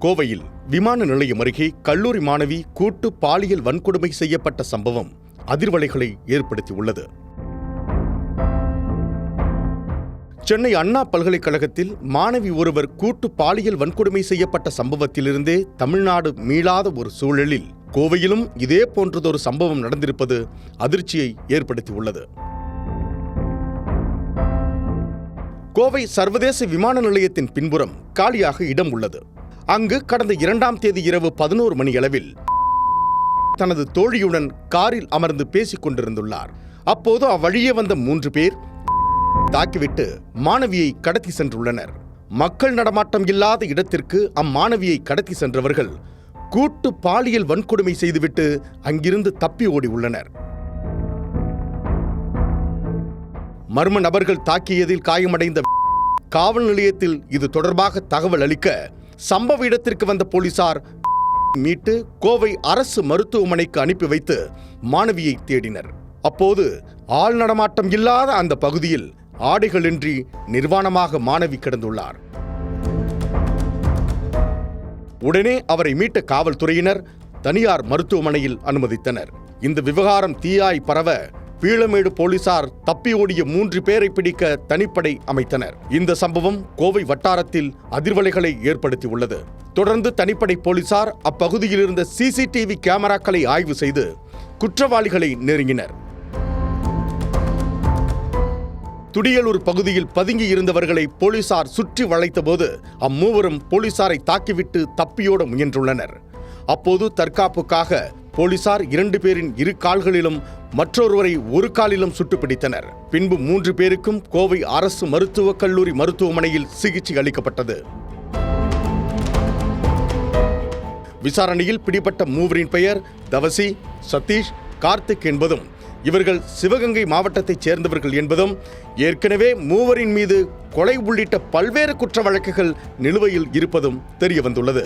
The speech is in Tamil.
கோவையில் விமான நிலையம் அருகே கல்லூரி மாணவி கூட்டு பாலியல் வன்கொடுமை செய்யப்பட்ட சம்பவம் அதிர்வலைகளை ஏற்படுத்தியுள்ளது. சென்னை அண்ணா பல்கலைக்கழகத்தில் மாணவி ஒருவர் கூட்டு பாலியல் வன்கொடுமை செய்யப்பட்ட சம்பவத்திலிருந்தே தமிழ்நாடு மீளாத ஒரு சூழலில் கோவையிலும் இதே போன்றதொரு சம்பவம் நடந்திருப்பது அதிர்ச்சியை ஏற்படுத்தியுள்ளது. கோவை சர்வதேச விமான நிலையத்தின் பின்புறம் காலியாக இடம் உள்ளது. அங்கு கடந்த 2ஆம் தேதி இரவு 11 மணியளவில் தனது தோழியுடன் காரில் அமர்ந்து பேசிக் கொண்டிருந்துள்ளார். அப்போது அவ்வழியே வந்த 3 பேர் தாக்கிவிட்டு மாணவியை கடத்தி சென்றுள்ளனர். மக்கள் நடமாட்டம் இல்லாத இடத்திற்கு அம்மாணவியை கடத்தி சென்றவர்கள் கூட்டு பாலியல் வன்கொடுமை செய்துவிட்டு அங்கிருந்து தப்பி ஓடி உள்ளனர். மர்ம நபர்கள் தாக்கியதில் காயமடைந்த காவல் நிலையத்தில் இது தொடர்பாக தகவல் அளிக்க சம்பவ இடத்திற்கு வந்த போலீசார் மீட்டு கோவை அரசு மருத்துவமனைக்கு அனுப்பி வைத்து மாணவியை தேடினர். அப்போது ஆள் நடமாட்டம் இல்லாத அந்த பகுதியில் ஆடைகளின்றி நிர்வாணமாக மாணவி கிடந்துள்ளார். உடனே அவரை மீட்ட காவல்துறையினர் தனியார் மருத்துவமனையில் அனுமதித்தனர். இந்த விவகாரம் தீயாய் பரவ பீளமேடு போலீசார் தப்பி ஓடிய 3 பேரை பிடிக்க தனிப்படை அமைத்தனர். இந்த சம்பவம் கோவை வட்டாரத்தில் அதிர்வலைகளை ஏற்படுத்தியுள்ளது. தொடர்ந்து தனிப்படை போலீசார் அப்பகுதியில் இருந்த சிசிடிவி கேமராக்களை ஆய்வு செய்து குற்றவாளிகளை நெருங்கினர். துடியலூர் பகுதியில் பதுங்கி இருந்தவர்களை போலீசார் சுற்றி வளைத்தபோது அம்மூவரும் போலீசாரை தாக்கிவிட்டு தப்பியோட முயன்றுள்ளனர். அப்போது தற்காப்புக்காக போலீசார் 2 பேரின் 2 கால்களிலும் மற்றொருவரை 1 காலிலும் சுட்டுப்பிடித்தனர். பின்பு 3 பேருக்கும் கோவை அரசு மருத்துவக் கல்லூரி மருத்துவமனையில் சிகிச்சை அளிக்கப்பட்டது. விசாரணையில் பிடிபட்ட 3 பெயர் தவசி, சதீஷ், கார்த்திக் என்பதும் இவர்கள் சிவகங்கை மாவட்டத்தைச் சேர்ந்தவர்கள் என்பதும் ஏற்கனவே 3 மீது கொலை உள்ளிட்ட பல்வேறு குற்ற வழக்குகள் நிலுவையில் இருப்பதும் தெரியவந்துள்ளது.